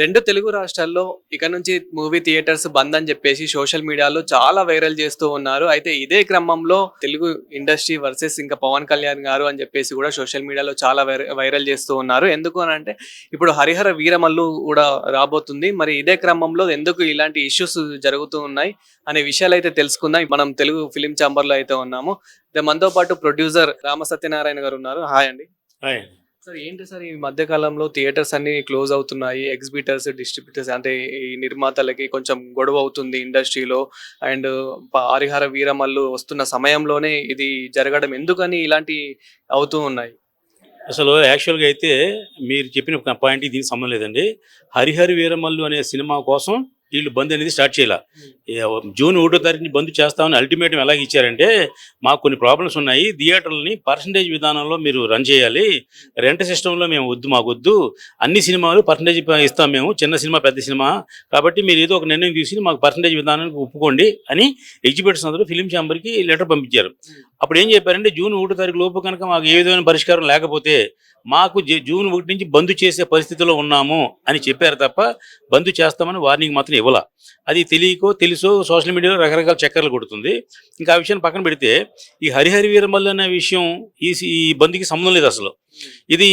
రెండు తెలుగు రాష్ట్రాల్లో ఇక నుంచి మూవీ థియేటర్స్ బంద్ అని చెప్పేసి సోషల్ మీడియాలో చాలా వైరల్ చేస్తూ ఉన్నారు. అయితే ఇదే క్రమంలో తెలుగు ఇండస్ట్రీ వర్సెస్ ఇంకా పవన్ కళ్యాణ్ గారు అని చెప్పేసి కూడా సోషల్ మీడియాలో చాలా వైరల్ చేస్తూ ఉన్నారు. ఎందుకు అని అంటే ఇప్పుడు హరిహర వీరమల్లు కూడా రాబోతుంది. మరి ఇదే క్రమంలో ఎందుకు ఇలాంటి ఇష్యూస్ జరుగుతూ ఉన్నాయి అనే విషయాలు అయితే తెలుసుకుందాం. మనం తెలుగు ఫిలిం ఛాంబర్ లో అయితే ఉన్నాము. మనతో పాటు ప్రొడ్యూసర్ రామ సత్యనారాయణ గారు ఉన్నారు. హాయ్ అండి. హాయ్. సార్ ఏంటి సార్ ఈ మధ్య కాలంలో థియేటర్స్ అన్ని క్లోజ్ అవుతున్నాయి. ఎగ్జిబిటర్స్, డిస్ట్రిబ్యూటర్స్ అంటే ఈ నిర్మాతలకి కొంచెం గొడవ అవుతుంది ఇండస్ట్రీలో. అండ్ హరిహర వీరమల్లు వస్తున్న సమయంలోనే ఇది జరగడం ఎందుకని ఇలాంటి అవుతూ ఉన్నాయి? అసలు యాక్చువల్‌గా అయితే మీరు చెప్పిన పాయింట్‌కి దీనికి సంబంధం లేదండి. 'హరిహర వీరమల్లు' అనే సినిమా కోసం వీళ్ళు బంద్ అనేది స్టార్ట్ చేయలా. జూన్ 1 తారీఖుని బంద్ చేస్తామని అల్టిమేటం ఎలాగ ఇచ్చారంటే, మాకు కొన్ని ప్రాబ్లమ్స్ ఉన్నాయి. థియేటర్లని పర్సంటేజ్ విధానంలో మీరు రన్ చేయాలి. రెంట్ సిస్టంలో మేము మాకొద్దు. అన్ని సినిమాలు పర్సంటేజ్ ఇస్తాం మేము. చిన్న సినిమా, పెద్ద సినిమా. కాబట్టి మీరు ఏదో ఒక నిర్ణయం తీసుకుని మాకు పర్సంటేజ్ విధానానికి ఒప్పుకోండి అని ఎగ్జిబిటర్స్ అందరూ ఫిలిం ఛాంబర్‌కి లెటర్ పంపించారు. అప్పుడు ఏం చెప్పారంటే, జూన్ 1 తారీఖు లోపు కనుక మాకు ఏ విధమైన పరిష్కారం లేకపోతే మాకు జూన్ 1 నుంచి బంద్ చేసే పరిస్థితిలో ఉన్నాము అని చెప్పారు తప్ప బంద్ చేస్తామని వార్నింగ్ మాత్రం ఇవ్వాల. అది తెలియకో తెలుసో సోషల్ మీడియాలో రకరకాల చక్కర్లు కొడుతుంది. ఇంకా ఆ విషయాన్ని పక్కన పెడితే ఈ హరిహర వీరమల్లు అనే విషయం ఈ బంద్కి సంబంధం లేదు అసలు. ఇది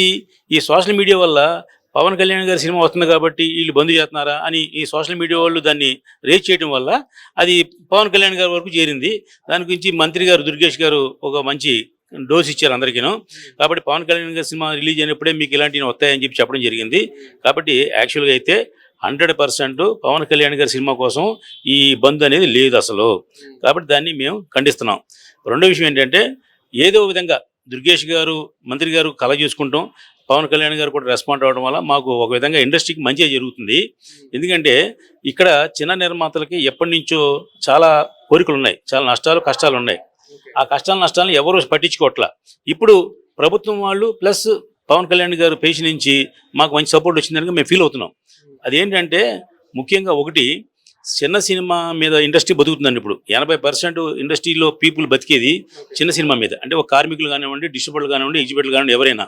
ఈ సోషల్ మీడియా వల్ల పవన్ కళ్యాణ్ గారి సినిమా వస్తుంది కాబట్టి వీళ్ళు బంద్ చేస్తున్నారా అని ఈ సోషల్ మీడియా వాళ్ళు దాన్ని రేజ్ చేయడం వల్ల అది పవన్ కళ్యాణ్ గారి వరకు చేరింది. దాని గురించి మంత్రి గారు దుర్గేష్ గారు ఒక మంచి డోస్ ఇచ్చారు అందరికీను. కాబట్టి పవన్ కళ్యాణ్ గారి సినిమా రిలీజ్ అయినప్పుడే మీకు ఇలాంటివి వస్తాయని చెప్పడం జరిగింది. కాబట్టి యాక్చువల్గా అయితే 100% పవన్ కళ్యాణ్ గారి సినిమా కోసం ఈ బంద్ అనేది లేదు అసలు. కాబట్టి దాన్ని మేము ఖండిస్తున్నాం. రెండో విషయం ఏంటంటే, ఏదో విధంగా దుర్గేష్ గారు, మంత్రి గారు కల చూసుకుంటాం, పవన్ కళ్యాణ్ గారు కూడా రెస్పాండ్ అవ్వడం వల్ల మాకు ఒక విధంగా ఇండస్ట్రీకి మంచిగా జరుగుతుంది. ఎందుకంటే ఇక్కడ చిన్న నిర్మాతలకి ఎప్పటి నుంచో చాలా కోరికలు ఉన్నాయి, చాలా నష్టాలు కష్టాలు ఉన్నాయి. ఆ కష్టాలు నష్టాలను ఎవరు పట్టించుకోవట్లా. ఇప్పుడు ప్రభుత్వం వాళ్ళు ప్లస్ పవన్ కళ్యాణ్ గారు పేషి నుంచి మాకు మంచి సపోర్ట్ వచ్చిందని మేము ఫీల్ అవుతున్నాం. అదేంటంటే ముఖ్యంగా ఒకటి, చిన్న సినిమా మీద ఇండస్ట్రీ బతుకుతుందండి. ఇప్పుడు 80% ఇండస్ట్రీలో పీపుల్ బతికేది చిన్న సినిమా మీద. అంటే ఒక కార్మికులు కానివ్వండి, డిస్ట్రిబ్యూటర్లు కానివ్వండి, ఎగ్జిబిటర్లు కానివ్వండి, ఎవరైనా.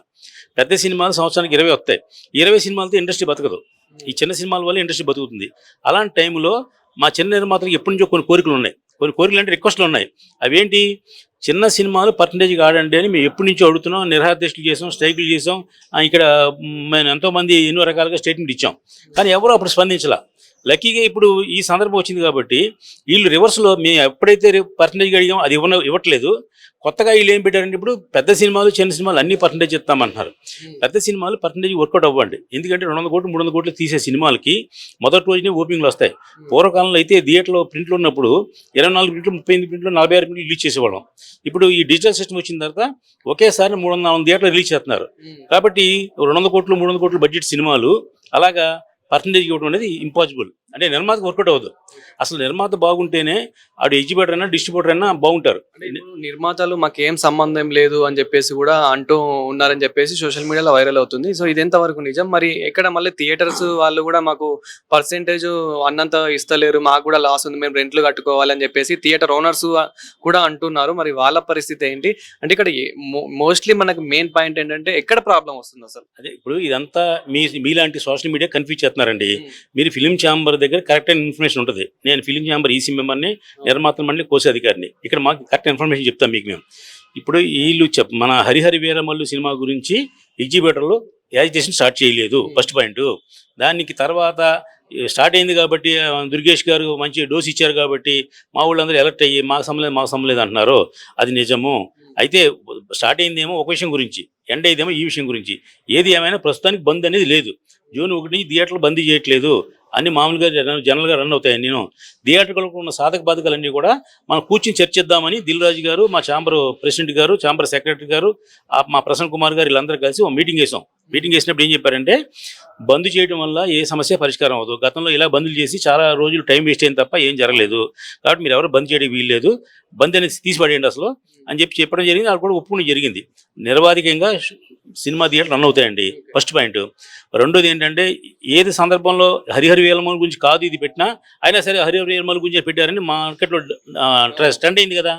పెద్ద సినిమాలు సంవత్సరానికి 20 వస్తాయి. 20 సినిమాలతో ఇండస్ట్రీ బతకదు. ఈ చిన్న సినిమాల వల్ల ఇండస్ట్రీ బతుకుతుంది. అలాంటి టైంలో మా చిన్న నిర్మాతలకు ఎప్పటి నుంచో కొన్ని కోరికలు ఉన్నాయి. కొన్ని కోరికలు అంటే రిక్వెస్ట్లు ఉన్నాయి. అవేంటి, చిన్న సినిమాలు పర్సంటేజ్కి ఆడండి అని మేము ఎప్పటి నుంచో అడుగుతున్నాం. నిరహాదీక్షలు చేసాం, స్ట్రైకులు చేసాం. ఇక్కడ మేము ఎంతోమంది ఎన్నో రకాలుగా స్టేట్మెంట్ ఇచ్చాం. కానీ ఎవరు అప్పుడు స్పందించలా. లక్కీగా ఇప్పుడు ఈ సందర్భం వచ్చింది కాబట్టి వీళ్ళు రివర్స్లో మేము ఎప్పుడైతే పర్సంటేజ్గా అడిగామో అది ఇవ్వట్లేదు. కొత్తగా వీళ్ళు ఏం పెట్టారంటే, ఇప్పుడు పెద్ద సినిమాలు చిన్న సినిమాలు అన్ని పర్సంటేజ్ ఇస్తామంటున్నారు. పెద్ద సినిమాలు పర్సంటేజ్ వర్కౌట్ అవ్వండి. ఎందుకంటే 200 కోట్లు 300 కోట్లు తీసే సినిమాలకి మొదటి రోజునే ఓపెనింగ్లు వస్తాయి. పూర్వకాలంలో అయితే థియేటర్లో ప్రింట్లు ఉన్నప్పుడు 24 ప్రింట్లు, 38 ప్రింట్లు, 46 ప్రింట్లు రిలీజ్ చేసేవాళ్ళం. ఇప్పుడు ఈ డిజిటల్ సిస్టమ్ వచ్చిన తర్వాత ఒకేసారి 300-400 థియేటర్లు రిలీజ్ చేస్తున్నారు. కాబట్టి 200 కోట్లు 300 కోట్లు బడ్జెట్ సినిమాలు అలాగా పర్సంటేజ్ ఇవ్వడం అనేది ఇంపాసిబుల్. అంటే నిర్మాతకు వర్కౌట్ అవ్వదు. అసలు నిర్మాత బాగుంటేనే ఆడు ఎగ్జిబిటర్ అయినా డిస్ట్రిబ్యూటర్ అయినా బాగుంటారు. నిర్మాతలు మాకేం సంబంధం లేదు అని చెప్పేసి కూడా అంటూ ఉన్నారని చెప్పేసి సోషల్ మీడియాలో వైరల్ అవుతుంది. సో ఇది ఎంతవరకు నిజం? మరి ఎక్కడ మళ్ళీ థియేటర్స్ వాళ్ళు కూడా మాకు పర్సెంటేజ్ అన్నంత ఇస్తలేరు, మాకు కూడా లాస్ ఉంది, మేము రెంట్లు కట్టుకోవాలి అని చెప్పేసి థియేటర్ ఓనర్స్ కూడా అంటున్నారు. మరి వాళ్ళ పరిస్థితి ఏంటి? అంటే ఇక్కడ మోస్ట్లీ మనకు మెయిన్ పాయింట్ ఏంటంటే ఎక్కడ ప్రాబ్లం వస్తుంది అసలు? అదే ఇప్పుడు ఇదంతా మీలాంటి సోషల్ మీడియా కన్ఫ్యూజ్ చేస్తున్నారండి. మీరు ఫిలిం ఛాంబర్ దగ్గర కరెక్ట్ అయిన ఇన్ఫర్మేషన్ ఉంటుంది. నేను ఫిలిం ఛాంబర్ ఈసీ మెంబర్ని, నిర్మాతల మండలి కోసి అధికారిని. ఇక్కడ మాకు కరెక్ట్ ఇన్ఫర్మేషన్ చెప్తాం మీకు మేము. ఇప్పుడు వీళ్ళు మన హరిహర వీరమల్లు సినిమా గురించి ఎగ్జిబిటర్లో యాజిటేషన్ స్టార్ట్ చేయలేదు. First point. దానికి తర్వాత స్టార్ట్ అయింది కాబట్టి దుర్గేష్ గారు మంచి డోస్ ఇచ్చారు కాబట్టి మా వాళ్ళందరూ ఎలర్ట్ అయ్యి మాకు సంబంధం అంటున్నారు. అది నిజము. అయితే స్టార్ట్ అయిందేమో ఒక విషయం గురించి, ఎండ్ అయ్యేదేమో ఈ విషయం గురించి. ఏది ఏమైనా ప్రస్తుతానికి బంద్ అనేది లేదు. జూన్ 1 నుంచి థియేటర్లు బంద్ చేయట్లేదు. అన్ని మామూలుగా జనరల్గా రన్ అవుతాయి. నేను థియేటర్లకు ఉన్న సాధక బాధకాలన్నీ కూడా మనం కూర్చుని చర్చిద్దామని దిల్ రాజు గారు, మా ఛాంబర్ ప్రెసిడెంట్ గారు, ఛాంబర్ సెక్రటరీ గారు, మా ప్రసన్న కుమార్ గారు వీళ్ళందరూ కలిసి ఒక మీటింగ్ వేసాం. మీటింగ్ వేసినప్పుడు ఏం చెప్పారంటే, బంద్ చేయడం వల్ల ఏ సమస్య పరిష్కారం అవ్వదు. గతంలో ఇలా బందులు చేసి చాలా రోజులు టైం వేస్ట్ అయింది తప్ప ఏం జరగలేదు. కాబట్టి మీరు ఎవరు బంద్ చేయడం వీల్లేదు, బంద్ అనేది తీసిపడేయండి అసలు అని చెప్పడం జరిగింది. అది కూడా ఒప్పుకోవడం జరిగింది. నిర్వాధికంగా సినిమా థియేటర్ రన్ అవుతాయండి. First point. రెండోది ఏంటంటే, ఏది సందర్భంలో హరిహర వీరమల్లు గురించి కాదు ఇది పెట్టినా అయినా సరే హరిహర వీరమల్లు గురించి పెట్టారని మార్కెట్లో స్టండ్ అయింది కదా.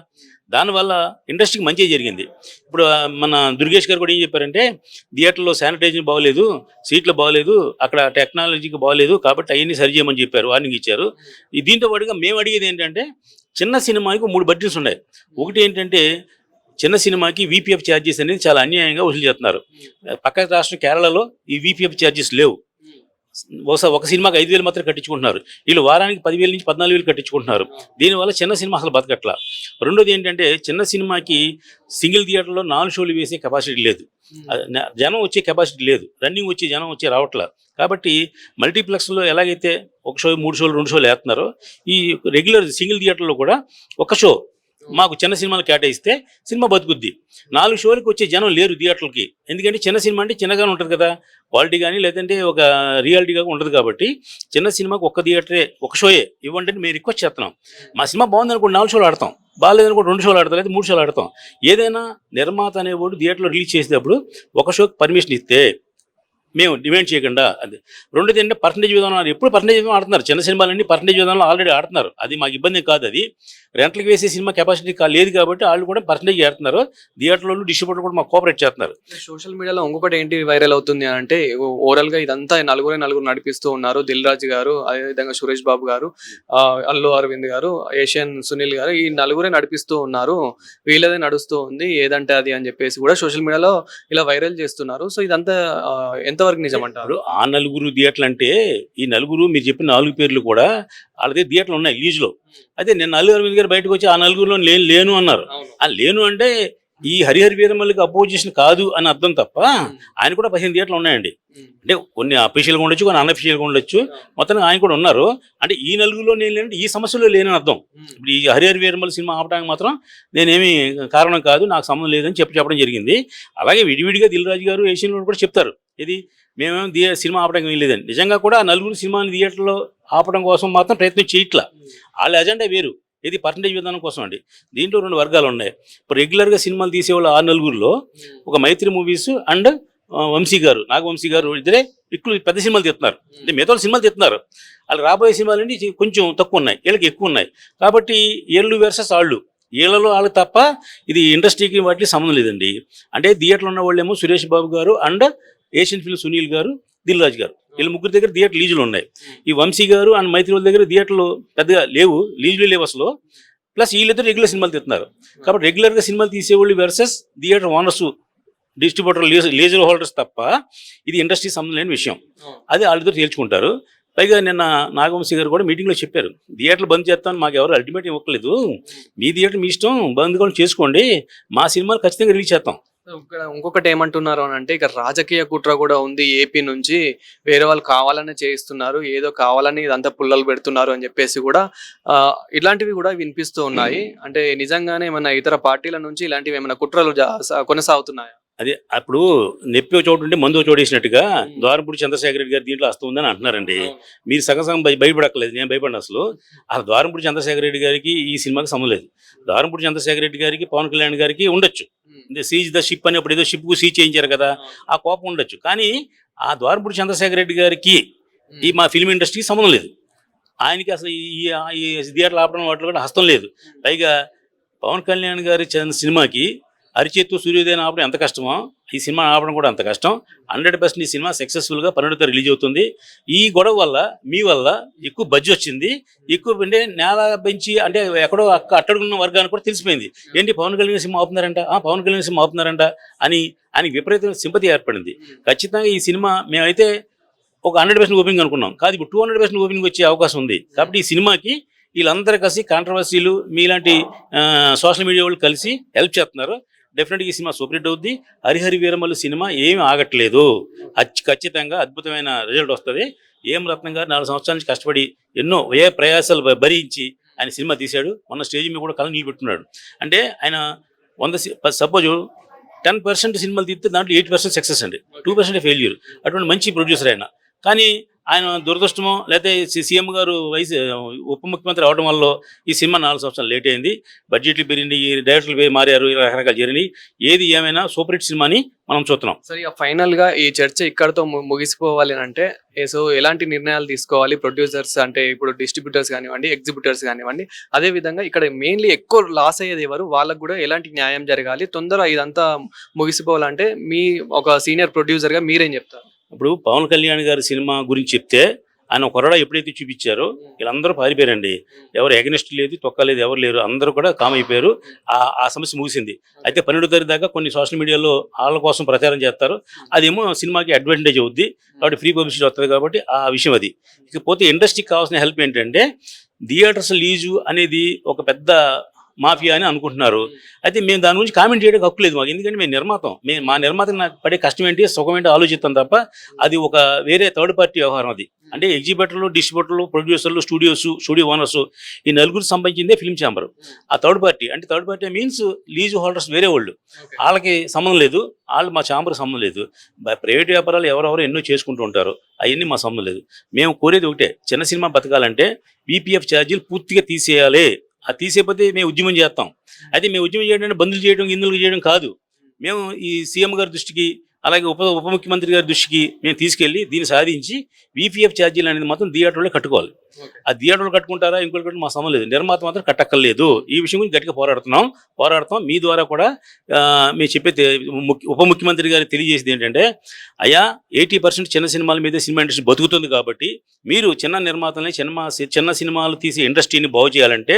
దానివల్ల ఇండస్ట్రీకి మంచిగా జరిగింది. ఇప్పుడు మన దుర్గేష్ గారు కూడా ఏం చెప్పారంటే, థియేటర్లో శానిటైజింగ్ బాగోలేదు, సీట్లు బాగోలేదు, అక్కడ టెక్నాలజీకి బాగోలేదు, కాబట్టి అవన్నీ సరి చేయమని చెప్పారు, వార్నింగ్ ఇచ్చారు. దీంతో పాటుగా మేము అడిగేది ఏంటంటే, చిన్న సినిమాకి 3 బడ్జెట్స్ ఉన్నాయి. ఒకటి ఏంటంటే, చిన్న సినిమాకి వీపీఎఫ్ ఛార్జెస్ అనేది చాలా అన్యాయంగా వసూలు చేస్తున్నారు. పక్క రాష్ట్రం కేరళలో ఈ వీపీఎఫ్ ఛార్జెస్ లేవు. ఒక సినిమాకి 5,000 మాత్రం కట్టించుకుంటున్నారు. వీళ్ళు వారానికి 10,000 నుంచి 14,000 కట్టించుకుంటున్నారు. దీనివల్ల చిన్న సినిమా అసలు బతకట్ల. రెండోది ఏంటంటే, చిన్న సినిమాకి సింగిల్ థియేటర్లో 4 షోలు వేసే కెపాసిటీ లేదు, జనం వచ్చే కెపాసిటీ లేదు, రన్నింగ్ వచ్చి జనం వచ్చి రావట్లా. కాబట్టి మల్టీప్లెక్స్లో ఎలాగైతే 1 షో 3 షోలు 2 షోలు వేస్తున్నారో, ఈ రెగ్యులర్ సింగిల్ థియేటర్లో కూడా 1 షో మాకు చిన్న సినిమాలు కేటాయిస్తే సినిమా బతుకుద్ది. 4 షోలకి వచ్చే జనం లేరు థియేటర్లకి. ఎందుకంటే చిన్న సినిమా అంటే చిన్నగానే ఉంటుంది కదా, క్వాలిటీ కానీ లేదంటే ఒక రియాలిటీగా ఉండదు. కాబట్టి చిన్న సినిమాకి 1 థియేటరే 1 షోయే ఇవ్వండి అని మేము రిక్వెస్ట్ చేస్తున్నాం. మా సినిమా బాగుంది అనుకోండి 4 షోలు ఆడతాం, బాగాలేదనుకోండి 2 షోలు ఆడతాం, లేదా 3 షోలు ఆడతాం. ఏదైనా నిర్మాత అనేవాడు థియేటర్లో రిలీజ్ చేసేటప్పుడు 1 షోకి పర్మిషన్ ఇస్తే మేము డిమాండ్ చేయకుండా. అది రెండోది ఏంటంటే, పర్సంటేజ్ విధానం ఎప్పుడు పర్సంటేజ్ విధానం ఆడుతున్నారు. చిన్న సినిమాలన్నీ పర్సంటేజ్ విధానంలో ఆల్రెడీ ఆడుతున్నారు. అది మాకు ఇబ్బంది కాదు. అది రెంట్లకు వేసే సినిమా కెపాసిటీ లేదు కాబట్టి వాళ్ళు కూడా పర్సంటేజ్ ఆడుతున్నారు. థియేటర్లో డిస్ట్రిబ్యూటర్ కూడా మాకు కోఆపరేట్ చేస్తున్నారు. సోషల్ మీడియాలో ఇంకొకటి ఏంటి వైరల్ అవుతుంది అని అంటే, ఓవరాల్ గా ఇదంతా నలుగురు నడిపిస్తూ ఉన్నారు. దిల్ రాజు గారు, అదేవిధంగా సురేష్ బాబు గారు, అల్లు అరవింద్ గారు, ఏషియన్ సునీల్ గారు, ఈ నలుగురే నడిపిస్తూ ఉన్నారు. వీళ్ళదే నడుస్తూ ఉంది, ఏదంటే అది అని చెప్పేసి కూడా సోషల్ మీడియాలో ఇలా వైరల్ చేస్తున్నారు. సో ఇదంతా ఎంతవరకు నిజమంటారు? ఆ నలుగురు థియేటర్లు అంటే, ఈ నలుగురు మీరు చెప్పిన 4 పేర్లు కూడా వాళ్ళదే థియేటర్లు ఉన్నాయి లీజులో. అదే నేను అల్లు అరవింద్ గారు బయటకు వచ్చి ఆ నలుగురులో లేను అన్నారు. ఆ లేను అంటే ఈ హరిహర వీరమల్లికి అపోజిషన్ కాదు అని అర్థం తప్ప, ఆయన కూడా 15 థియేటర్లు ఉన్నాయండి. అంటే కొన్ని అఫీషియల్గా ఉండొచ్చు, కొన్ని అన్అఫీషియల్గా ఉండొచ్చు, మొత్తం ఆయన కూడా ఉన్నారు. అంటే ఈ నలుగురులో నేను లేనంటే ఈ సమస్యలో లేనని అర్థం. ఇప్పుడు ఈ హరిహర వీరమల్లి సినిమా ఆపడానికి మాత్రం నేనేమి కారణం కాదు, నాకు సంబంధం లేదని చెప్పడం జరిగింది. అలాగే విడివిడిగా దిల్ రాజు గారు, ఏషియన్లో కూడా చెప్తారు, ఇది మేమేమో సినిమా ఆపడానికి వీల్లేదని. నిజంగా కూడా ఆ నలుగురు సినిమాని థియేటర్లో ఆపడం కోసం మాత్రం ప్రయత్నం చేయట్లా. వాళ్ళ ఎజెండా వేరు, ఇది పర్సంటేజ్ విధానం కోసం అండి. దీంట్లో 2 వర్గాలు ఉన్నాయి. ఇప్పుడు రెగ్యులర్గా సినిమాలు తీసేవాళ్ళు ఆ నలుగురిలో ఒక మైత్రి మూవీస్ అండ్ వంశీ గారు, నాగవంశీ గారు ఇద్దరే ఎక్కువ పెద్ద సినిమాలు తీస్తున్నారు. అంటే మిగతా సినిమాలు తీస్తున్నారు. వాళ్ళు రాబోయే సినిమాలు అంటే కొంచెం తక్కువ ఉన్నాయి, వీళ్ళకి ఎక్కువ ఉన్నాయి. కాబట్టి ఏళ్ళు వర్సెస్ వాళ్ళు, వీళ్ళలో వాళ్ళకి తప్ప ఇది ఇండస్ట్రీకి వాటికి సంబంధం లేదండి. అంటే థియేటర్లో ఉన్న వాళ్ళేమో సురేష్ బాబు గారు అండ్ ఏషియన్ ఫిల్మ్ సునీల్ గారు, దిల్ రాజు గారు, వీళ్ళ ముగ్గురు దగ్గర థియేటర్ లీజులు ఉన్నాయి. ఈ వంశీ గారు అండ్ మైత్రి వాళ్ళ దగ్గర థియేటర్లు పెద్దగా లేవు, లీజులు లేవు అసలు. ప్లస్ వీళ్ళిద్దరు రెగ్యులర్ సినిమాలు తీస్తున్నారు. కాబట్టి రెగ్యులర్గా సినిమాలు తీసేవాళ్ళు versus theatre owners, distributor, leaser holders తప్ప ఇది ఇండస్ట్రీ సంబంధం లేని విషయం. అది వాళ్ళిద్దరు తేల్చుకుంటారు. పైగా నిన్న నాగవంశీ గారు కూడా మీటింగ్లో చెప్పారు, థియేటర్లు బంద్ చేస్తామని మాకు ఎవరు అల్టిమేట్ ఇవ్వట్లేదు, మీ థియేటర్ మీ ఇష్టం, బంద్ కూడా చేసుకోండి, మా సినిమాలు ఖచ్చితంగా రిలీజ్ చేస్తాం. ఇక్కడ ఇంకొకటి ఏమంటున్నారు అని అంటే, ఇక రాజకీయ కుట్ర కూడా ఉంది. ఏపీ నుంచి వేరే వాళ్ళు కావాలని చేయిస్తున్నారు, ఏదో కావాలని ఇదంతా పుల్లలు పెడుతున్నారు అని చెప్పేసి కూడా ఇలాంటివి కూడా వినిపిస్తూ ఉన్నాయి. అంటే నిజంగానే ఏమైనా ఇతర పార్టీల నుంచి ఇలాంటివి ఏమైనా కుట్రలు కొనసాగుతున్నాయా? అదే అప్పుడు నెప్పి ఒక చోటు ఉంటే మందు చోటు వేసినట్టుగా ద్వారంపూడి చంద్రశేఖర రెడ్డి గారు దీంట్లో వస్తుందని అంటున్నారండి. మీరు సగం భయపడక్కలేదు, నేను భయపడిన. అసలు ద్వారంపూడి చంద్రశేఖర రెడ్డి గారికి ఈ సినిమాకి సంబంధం లేదు. ద్వారంపూడి చంద్రశేఖర రెడ్డి గారికి పవన్ కళ్యాణ్ గారికి ఉండొచ్చు, సీజ్ ద షిప్ అని అప్పుడు ఏదో షిప్ కు సీజ్ చేయించారు కదా, ఆ కోపం ఉండొచ్చు. కానీ ఆ ద్వారంపూడి చంద్రశేఖర రెడ్డి గారికి ఈ మా ఫిల్మ్ ఇండస్ట్రీకి సంబంధం లేదు. ఆయనకి అసలు ఈ థియేటర్లు ఆపడం వాటిలో కూడా హస్తం లేదు. పైగా పవన్ కళ్యాణ్ గారి సినిమాకి అరిచేత్తు సూర్యోదయం ఆపడం ఎంత కష్టమో, ఈ సినిమా ఆపడం కూడా అంత కష్టం. 100% ఈ సినిమా సక్సెస్ఫుల్గా 12వ రిలీజ్ అవుతుంది. ఈ గొడవ వల్ల మీ వల్ల ఎక్కువ బడ్జెట్ వచ్చింది, ఎక్కువ అంటే నేల పెంచి అంటే ఎక్కడో అట్టడుగున్న వర్గానికి కూడా తెలిసిపోయింది, ఏంటి పవన్ కళ్యాణ్ సినిమా ఆపుతున్నారంట, పవన్ కళ్యాణ్ సినిమా ఆపుతున్నారంట అని ఆయనకి విపరీతమైన సింపతి ఏర్పడింది. ఖచ్చితంగా ఈ సినిమా మేమైతే ఒక 100% ఓపెనింగ్ అనుకున్నాం, కాదు ఇప్పుడు 200% ఓపెనింగ్ వచ్చే అవకాశం ఉంది. కాబట్టి ఈ సినిమాకి వీళ్ళందరూ కలిసి కాంట్రవర్సీలు మీలాంటి సోషల్ మీడియా వాళ్ళు కలిసి హెల్ప్ చేస్తున్నారు. డెఫినెట్గా ఈ సినిమా సూపర్ హిట్ అవుద్ది. హరిహర వీరమల్లు సినిమా ఏమి ఆగట్లేదు, ఖచ్చితంగా అద్భుతమైన రిజల్ట్ వస్తుంది. ఏం రత్నం గారు 4 సంవత్సరాల నుంచి కష్టపడి ఎన్నో ప్రయాసాలు భరించి ఆయన సినిమా తీశాడు. మొన్న స్టేజ్ మీద కూడా కళ నిలబెట్టుకున్నాడు. అంటే ఆయన 100 సపోజ్ 10% సినిమాలు తీస్తే దాంట్లో 8% సక్సెస్ అండి, 2% ఫెయిల్యూర్. అటువంటి మంచి ప్రొడ్యూసర్ ఆయన. కానీ ఆయన దురదృష్టమో లేకపోతే సీఎం గారు ఉప ముఖ్యమంత్రి అవడం వల్ల ఈ సినిమా 4 సంవత్సరాలు లేట్ అయింది. బడ్జెట్లు పెరిగినాయి, డైరెక్టర్లు మారారు, రకరకాలు జరిగినాయి. ఏది ఏమైనా సూపర్ హిట్ సినిమాని మనం చూస్తున్నాం. సరే, ఇక ఫైనల్ గా ఈ చర్చ ఇక్కడతో ముగిసిపోవాలి అని అంటే సో ఎలాంటి నిర్ణయాలు తీసుకోవాలి ప్రొడ్యూసర్స్, అంటే ఇప్పుడు డిస్ట్రిబ్యూటర్స్ కానివ్వండి, ఎగ్జిబ్యూటర్స్ కానివ్వండి, అదే విధంగా ఇక్కడ మెయిన్లీ ఎక్కువ లాస్ అయ్యేది ఎవరు, వాళ్ళకు కూడా ఎలాంటి న్యాయం జరగాలి, తొందరగా ఇదంతా ముగిసిపోవాలంటే మీ ఒక సీనియర్ ప్రొడ్యూసర్ గా మీరేం చెప్తారు? ఇప్పుడు పవన్ కళ్యాణ్ గారి సినిమా గురించి చెప్తే ఆయన కొరడా ఎప్పుడైతే చూపించారో వీళ్ళందరూ పారిపోయారండి. ఎవరు ఎగనెస్ట్ లేదు, తొక్కలేదు, ఎవరు లేరు, అందరూ కూడా కామ్ అయిపోయారు. ఆ సమస్య ముగిసింది. అయితే 12వ తారీఖు దాకా కొన్ని సోషల్ మీడియాలో వాళ్ళ కోసం ప్రచారం చేస్తారు. అదేమో సినిమాకి అడ్వాంటేజ్ అవుద్ది కాబట్టి ఫ్రీ పబ్లిసిటీ వస్తుంది కాబట్టి ఆ విషయం అది. ఇకపోతే ఇండస్ట్రీకి కావాల్సిన హెల్ప్ ఏంటంటే థియేటర్స్ లీజు అనేది ఒక పెద్ద మాఫియా అని అనుకుంటున్నారు. అయితే మేము దాని గురించి కామెంట్ చేయడానికి హక్కు లేదు మాకు, ఎందుకంటే మేము నిర్మాతం. మా నిర్మాతకి నాకు పడే కష్టం ఏంటి, సుఖం ఏంటి ఆలోచిస్తాం తప్ప అది ఒక వేరే థర్డ్ పార్టీ వ్యవహారం. అది అంటే ఎగ్జిబిటర్లు, డిస్ట్రిబ్యూటర్లు, ప్రొడ్యూసర్లు, స్టూడియో ఓనర్స్, ఈ నలుగురు సంబంధించిందే ఫిల్మ్ ఛాంబర్. ఆ third party means lease holders వేరే వాళ్ళు, వాళ్ళకి సంబంధం లేదు. వాళ్ళు మా ఛాంబర్కి సంబంధం లేదు. ప్రైవేట్ వ్యాపారాలు ఎవరెవరో ఎన్నో చేసుకుంటూ ఉంటారు, అవన్నీ మా సంబంధం లేదు. మేము కోరేది ఒకటే, చిన్న సినిమా బతకాలంటే బీపీఎఫ్ ఛార్జీలు పూర్తిగా తీసేయాలి. అది తీసేపోతే మేము ఉద్యమం చేస్తాం. అయితే మేము ఉద్యమం చేయడం అంటే బంధులు చేయడం, ఇందులు చేయడం కాదు. మేము ఈ సీఎం గారి దృష్టికి, అలాగే ఉప ముఖ్యమంత్రి గారి దృష్టికి మేము తీసుకెళ్ళి దీన్ని సాధించి బీపీఎఫ్ ఛార్జీలు అనేది మాత్రం థియేటర్లో కట్టుకోవాలి. ఆ థియేటర్లు కట్టుకుంటారా ఇంకొకటి మా సమయం లేదు, నిర్మాత మాత్రం కట్టక్కర్లేదు. ఈ విషయం గురించి గట్టిగా పోరాడతాం. మీ ద్వారా కూడా మేము చెప్పే ఉప ముఖ్యమంత్రి గారికి తెలియజేసేది ఏంటంటే, అయ్యా 80% చిన్న సినిమాల మీద సినిమా ఇండస్ట్రీ బతుకుతుంది కాబట్టి మీరు చిన్న నిర్మాతల్ని, చిన్న సినిమాలు తీసే ఇండస్ట్రీని బాగు చేయాలంటే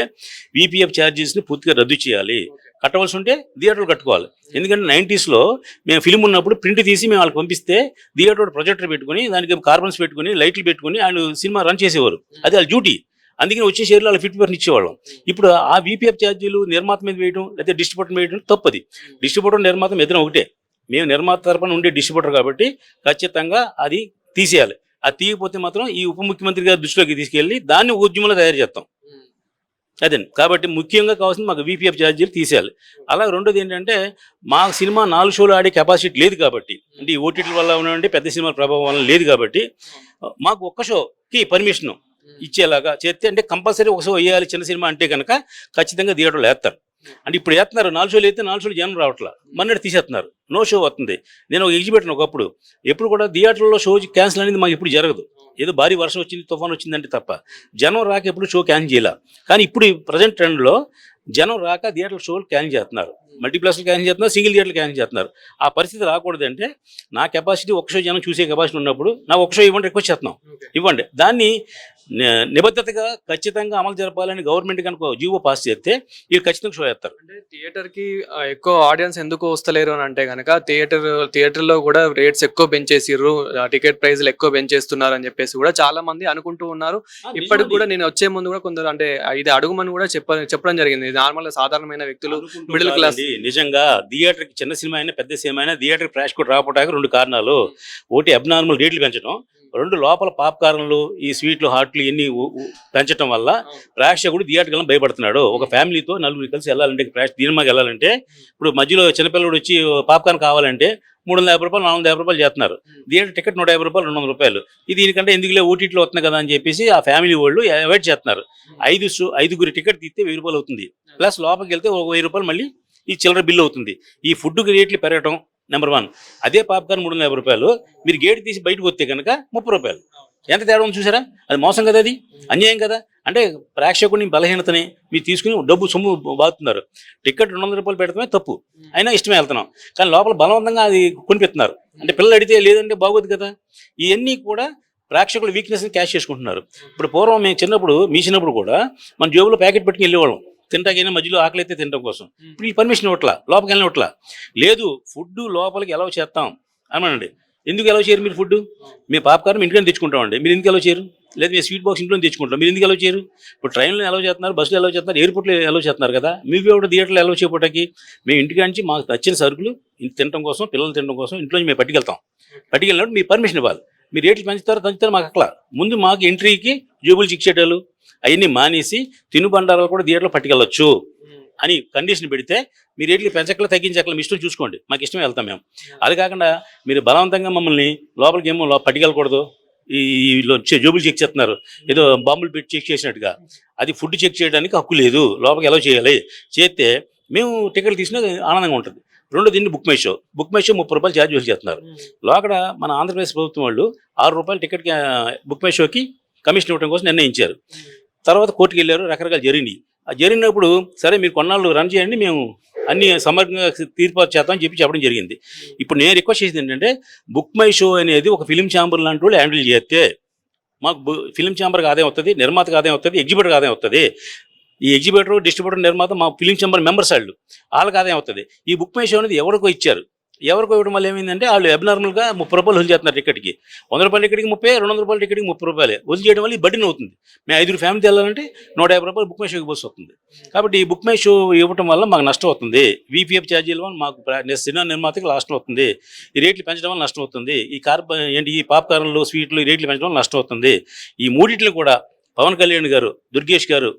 బీపీఎఫ్ ఛార్జెస్ని పూర్తిగా రద్దు చేయాలి. కట్టవలసి ఉంటే థియేటర్లు కట్టుకోవాలి. ఎందుకంటే 90sలో మేము ఫిల్మ్ ఉన్నప్పుడు ప్రింట్ తీసి మేము వాళ్ళకి పంపిస్తే థియేటర్ ప్రొజెక్టర్ పెట్టుకుని దానికి కార్బన్స్ పెట్టుకుని లైట్లు పెట్టుకుని వాళ్ళు సినిమా రన్ చేసేవారు. అది వాళ్ళ డ్యూటీ. అందుకని వచ్చే షేర్లు వాళ్ళు 50% ఇచ్చేవాళ్ళం. ఇప్పుడు ఆ బీపీఎఫ్ ఛార్జీలు నిర్మాత మీద వేయడం లేదా డిస్ట్రిబ్యూటర్ మీద వేయడం తప్పది. డిస్ట్రిబ్యూటర్ నిర్మాత ఇద్దరం ఒకటే. మేము నిర్మాత తరపున ఉండే డిస్ట్రిబ్యూటర్ కాబట్టి ఖచ్చితంగా అది తీసేయాలి. అది తీయకపోతే మాత్రం ఈ ఉప ముఖ్యమంత్రి గారి దృష్టిలోకి తీసుకెళ్ళి దాన్ని ఉద్యమంలో తయారు చేస్తాం. అదే కాబట్టి ముఖ్యంగా కావాల్సింది మాకు బీపీఎఫ్ ఛార్జీలు తీసేయాలి. అలా రెండోది ఏంటంటే, మా సినిమా 4 షోలు ఆడే కెపాసిటీ లేదు కాబట్టి, అంటే ఈ ఓటీటీల వల్ల ఉన్నటువంటి పెద్ద సినిమాల ప్రభావం వల్ల లేదు కాబట్టి, మాకు ఒక్క షోకి పర్మిషన్ ఇచ్చేలాగా చేస్తే, అంటే కంపల్సరీ ఒక షో వేయాలి చిన్న సినిమా అంటే కనుక ఖచ్చితంగా థియేటర్లో వేస్తారు. అంటే ఇప్పుడు వేస్తున్నారు 4 షోలు అయితే 4 షోలు జనం రావట్లా, మన్నటి తీసేస్తున్నారు, నో షో వస్తుంది. నేను ఒక ఎగ్జిబిటర్ ఒకప్పుడు ఎప్పుడు కూడా థియేటర్లో షో క్యాన్సిల్ అనేది మాకు ఎప్పుడు జరగదు. ఏదో భారీ వర్షం వచ్చింది, తుఫాన్ వచ్చిందంటే తప్ప జనం రాక ఎప్పుడు షో క్యాన్సిల్ చేయాల. కానీ ఇప్పుడు ఈ ప్రజెంట్ ట్రెండ్లో జనం రాక థియేటర్ షోలు క్యాన్సిల్ చేస్తున్నారు, మల్టీప్లెక్స్లు క్యాన్సిల్ చేస్తున్నారు, సింగిల్ థియేటర్లు క్యాన్సిల్ చేస్తున్నారు. ఆ పరిస్థితి రాకూడదంటే నా కెపాసిటీ ఒక షో జనం చూసే కెపాసిటీ ఉన్నప్పుడు నాకు ఒక షో ఇవ్వండి, రిక్వెస్ట్ చేస్తున్నాం, ఇవ్వండి. దాన్ని నిబద్ధతగా ఖచ్చితంగా అమలు జరపాలని గవర్నమెంట్ కనుక జీవో పాస్ చేస్తే వీళ్ళు ఖచ్చితంగా షో చేస్తారు. అంటే థియేటర్కి ఎక్కువ ఆడియన్స్ ఎందుకు వస్తలేరు అని అంటే కనుక థియేటర్లో కూడా రేట్స్ ఎక్కువ పెంచేసిర్రు, టికెట్ ప్రైస్లు ఎక్కువ పెంచేస్తున్నారు అని చెప్పేసి కూడా చాలా మంది అనుకుంటూ ఉన్నారు. ఇప్పటికి కూడా నేను వచ్చే ముందు కూడా కొందరు అంటే ఇది అడుగుమని కూడా చెప్పడం జరిగింది. నార్మల్ సాధారణమైన వ్యక్తులు, మిడిల్ క్లాస్. నిజంగా థియేటర్కి చిన్న సినిమా అయినా పెద్ద సినిమా అయినా థియేటర్ క్రాష్ కూడా రాకపోవడానికి 2 కారణాలు. ఒకటి అబ్నార్మల్ రేట్లు పెంచడం, 2 లోపల పాప్కార్న్లు, ఈ స్వీట్లు, హాట్లు ఇవన్నీ పెంచడం వల్ల ప్రేక్షకుడు థియేటర్కి వెళ్ళి భయపడుతున్నాడు. ఒక ఫ్యామిలీతో 4 కలిసి వెళ్ళాలంటే, సినిమాకి వెళ్ళాలంటే ఇప్పుడు మధ్యలో చిన్నపిల్లడు వచ్చి పాప్కార్న్ కావాలంటే 350 రూపాయలు 450 రూపాయలు చేస్తున్నారు. థియేటర్ టికెట్ 150 రూపాయలు 200 రూపాయలు. ఇది దీనికంటే ఎందుకులే ఓటీటీలో వస్తుంది కదా అని చెప్పేసి ఆ ఫ్యామిలీ వాళ్ళు అవాయిడ్ చేస్తున్నారు. 5 టికెట్ తీస్తే 1000 రూపాయలు అవుతుంది, ప్లస్ లోపలికి వెళ్తే 1000 రూపాయలు మళ్ళీ ఈ చిల్లర బిల్లు అవుతుంది. ఈ ఫుడ్కి రేట్లు పెరగటం నెంబర్ 1. అదే పాప్కార్న్ 350 రూపాయలు, మీరు గేట్ తీసి బయటకు వస్తే కనుక 30 రూపాయలు. ఎంత తేడా ఉంది చూసారా? అది మోసం కదా, అది అన్యాయం కదా. అంటే ప్రేక్షకుని బలహీనతని మీరు తీసుకుని డబ్బు సొమ్ము బాగుతున్నారు. టికెట్ 200 రూపాయలు పెడతామే తప్పు, అయినా ఇష్టమే వెళ్తున్నాం. కానీ లోపల బలవంతంగా అది కొనిపెడుతున్నారు. అంటే పిల్లలు అడిగితే లేదంటే బాగోదు కదా. ఇవన్నీ కూడా ప్రేక్షకుల వీక్నెస్ని క్యాష్ చేసుకుంటున్నారు. ఇప్పుడు పూర్వం మేము చిన్నప్పుడు, మీ చిన్నప్పుడు కూడా మన జేబులో ప్యాకెట్ పెట్టుకుని వెళ్ళేవాళ్ళం తింటాకైనా, మధ్యలో ఆకలి అయితే తినడం కోసం. ఇప్పుడు ఈ పర్మిషన్ ఇవ్వట్లా, లోపలికి వెళ్ళినట్లా లేదు. ఫుడ్ లోపలికి ఎలా చేస్తాం అనండి. ఎందుకు ఎలా చేయరు మీరు? ఫుడ్ మీ పాప్కార్న్ ఇంటికి తెచ్చుకుంటామండి, మీరు ఎందుకు ఎలా చేయరు? లేదు మేము స్వీట్ బాక్స్ ఇంట్లో తెచ్చుకుంటాం, మీరు ఎందుకు ఎలా చేయరు? ఇప్పుడు ట్రైన్లో ఎలా చేస్తున్నారు, బస్సులో ఎలా చేస్తున్నారు, ఎయిర్పోర్ట్లో ఎలా చేస్తున్నారు కదా. మీరు కూడా థియేటర్లో ఎలా చేయడానికి మేము ఇంటికి నుంచి మాకు నచ్చిన సరుకులు తినడం కోసం, పిల్లలు తినడం కోసం ఇంట్లో మేము పట్టుకెళ్ళినప్పుడు మీ పర్మిషన్ ఇవ్వాలి. మీరు రేట్లు పెంచుతారో మాకు అట్లా ముందు మాకు ఎంట్రీకి జేబులు చిక్చేటాలు అవన్నీ మానేసి తినుబండారాలు కూడా థియేటర్లో పట్టుకెళ్ళొచ్చు అని కండిషన్ పెడితే మీరు రేట్లు పెంచక్కల తగ్గించక్కల మీ ఇష్టం చూసుకోండి, మాకు ఇష్టమే వెళ్తాం మేము. అది కాకుండా మీరు బలవంతంగా మమ్మల్ని లోపలికి ఏమో పట్టుకెళ్ళకూడదు, ఈ జోబులు చెక్ చేస్తున్నారు, ఏదో బాంబులు పెట్టి చెక్ చేసినట్టుగా. అది ఫుడ్ చెక్ చేయడానికి హక్కు లేదు, లోపలికి ఎలా చేయాలి, చేస్తే మేము టికెట్లు తీసినా ఆనందంగా ఉంటుంది. రెండోది దీన్ని బుక్ మై షో 30 రూపాయలు ఛార్జ్ వసూలు చేస్తున్నారు. లోపల మన ఆంధ్రప్రదేశ్ ప్రభుత్వం వాళ్ళు 6 రూపాయలు టికెట్కి బుక్ మై షోకి కమిషన్ ఇవ్వడం కోసం నిర్ణయించారు. తర్వాత కోర్టుకు వెళ్ళారు, రకరకాలు జరిగినాయి. ఆ జరిగినప్పుడు సరే మీరు కొన్నాళ్ళు రన్ చేయండి, మేము అన్ని సమగ్రంగా తీర్పు చేద్దామని చెప్పడం జరిగింది. ఇప్పుడు నేను రిక్వెస్ట్ చేసేది ఏంటంటే, బుక్ మై షో అనేది ఒక ఫిలిం ఛాంబర్ లాంటి వాళ్ళు హ్యాండిల్ చేస్తే మాకు ఫిలిం ఛాంబర్కి ఆదాయం వస్తుంది, నిర్మాతకు ఆదాయం వస్తుంది, ఎగ్జిబిటర్కి ఆదాయం వస్తుంది. ఈ ఎగ్జిబిటర్, డిస్ట్రిబ్యూటర్, నిర్మాత మా ఫిలిం ఛాంబర్ మెంబర్స్ వాళ్ళకి ఆదాయం అవుతుంది. ఈ బుక్ మై షో అనేది ఎవరికో ఇచ్చారు, ఎవరికో ఇవ్వడం వల్ల ఏమైందంటే వాళ్ళు అబ్నార్మల్గా 30 రూపాయలు వసూలు చేస్తున్నారు టికెట్కి. 100 రూపాయల టికెట్కి 30, 200 రూపాయల టికెట్కి 30 రూపాయలు వసూలు చేయడం వల్ల ఈ బడ్డీని అవుతుంది. మేము 5 ఫ్యామిలీ వెళ్ళాలంటే 150 రూపాయలు బుక్ మై షోకి బస్సు వస్తుంది. కాబట్టి ఈ బుక్ మై షో ఇవ్వడం వల్ల మాకు నష్టం అవుతుంది. VPF ఛార్జీల వల్ల మాకు సినిమా నిర్మాతకి నష్టం అవుతుంది. ఈ రేట్లు పెంచడం వల్ల నష్టం అవుతుంది. ఈ పాప్కార్న్లు, స్వీట్లు, ఈ రేట్లు పెంచడం వల్ల నష్టం అవుతుంది. ఈ మూడింటిని కూడా పవన్ కళ్యాణ్ గారు, దుర్గేష్ గారు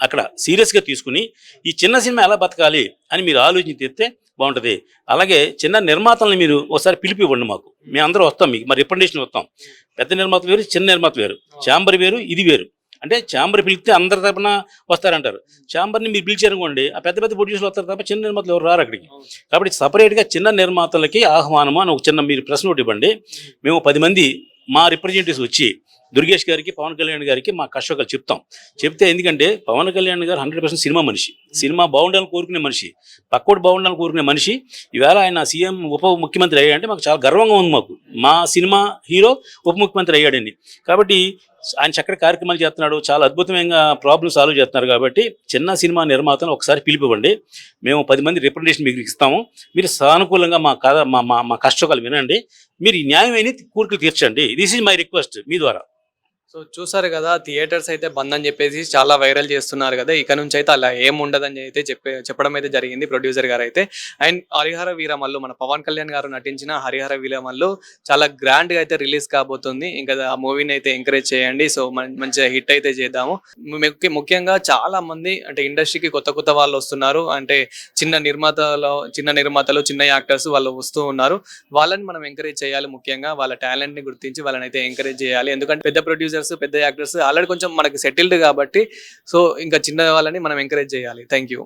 అక్కడ సీరియస్గా తీసుకుని ఈ చిన్న సినిమా ఎలా బతకాలి అని మీరు ఆలోచన తెస్తే బాగుంటుంది. అలాగే చిన్న నిర్మాతలను మీరు ఒకసారి పిలిపి ఇవ్వండి మాకు, మేము అందరూ వస్తాం, మీకు మరి రిప్రజెంటేషన్ వస్తాం. పెద్ద నిర్మాత వేరు, చిన్న నిర్మాత వేరు, ఛాంబర్ వేరు, ఇది వేరు. అంటే ఛాంబర్ పిలిస్తే అందరి తరపున వస్తారంటారు. ఛాంబర్ని మీరు పిలిచారనుకోండి, ఆ పెద్ద పెద్ద ప్రొడ్యూసర్లు వస్తారు తప్ప చిన్న నిర్మాతలు ఎవరు రారు అక్కడికి. కాబట్టి సపరేట్గా చిన్న నిర్మాతలకి ఆహ్వానము అని ఒక చిన్న మీరు ప్రశ్న ఒకటి ఇవ్వండి. మేము 10 మంది మా రిప్రజెంటేటివ్స్ వచ్చి దుర్గేష్ గారికి, పవన్ కళ్యాణ్ గారికి మా కష్టకాలు చెప్తే, ఎందుకంటే పవన్ కళ్యాణ్ గారు 100% సినిమా మనిషి, సినిమా బాగుండాలని కోరుకునే మనిషి, పక్కోటి బాగుండాలని కోరుకునే మనిషి. ఈవేళ ఆయన సీఎం, ఉప ముఖ్యమంత్రి అయ్యాడంటే మాకు చాలా గర్వంగా ఉంది. మాకు మా సినిమా హీరో ఉప ముఖ్యమంత్రి అయ్యాడండి. కాబట్టి ఆయన చక్కటి కార్యక్రమాలు చేస్తున్నాడు, చాలా అద్భుతమైన ప్రాబ్లమ్ సాల్వ్ చేస్తున్నారు. కాబట్టి చిన్న సినిమా నిర్మాతను ఒకసారి పిలిపివ్వండి, మేము 10 మంది రిప్రజెంటేషన్ మీకు ఇస్తాము. మీరు సానుకూలంగా మా కథ, మా కష్టకాలు వినండి, మీరు ఈ న్యాయమైన కోరికలు తీర్చండి. దిస్ ఈజ్ మై రిక్వెస్ట్ మీ ద్వారా. సో చూసారు కదా, థియేటర్స్ అయితే బంద్ అని చెప్పేసి చాలా వైరల్ చేస్తున్నారు కదా. ఇక నుంచి అయితే అలా ఏం ఉండదని అయితే చెప్పడం అయితే జరిగింది ప్రొడ్యూసర్ గారు అయితే. అండ్ హరిహర వీరమల్లు, మన పవన్ కళ్యాణ్ గారు నటించిన హరిహర వీరమల్లు చాలా గ్రాండ్గా అయితే రిలీజ్ కాబోతుంది. ఇంకా ఆ మూవీని అయితే ఎంకరేజ్ చేయండి. సో మంచిగా హిట్ అయితే చేద్దాము. ముఖ్యంగా చాలా మంది అంటే ఇండస్ట్రీకి కొత్త వాళ్ళు వస్తున్నారు. అంటే చిన్న నిర్మాతలు, చిన్న యాక్టర్స్ వాళ్ళు వస్తూ ఉన్నారు. వాళ్ళని మనం ఎంకరేజ్ చేయాలి. ముఖ్యంగా వాళ్ళ టాలెంట్ ని గుర్తించి వాళ్ళని అయితే ఎంకరేజ్ చేయాలి. ఎందుకంటే పెద్ద ప్రొడ్యూసర్స్, పెద్ద యాక్టర్స్ ఆల్రెడీ కొంచెం మనకి సెటిల్డ్ కాబట్టి, సో ఇంకా చిన్న వాళ్ళని మనం ఎంకరేజ్ చేయాలి. Thank you.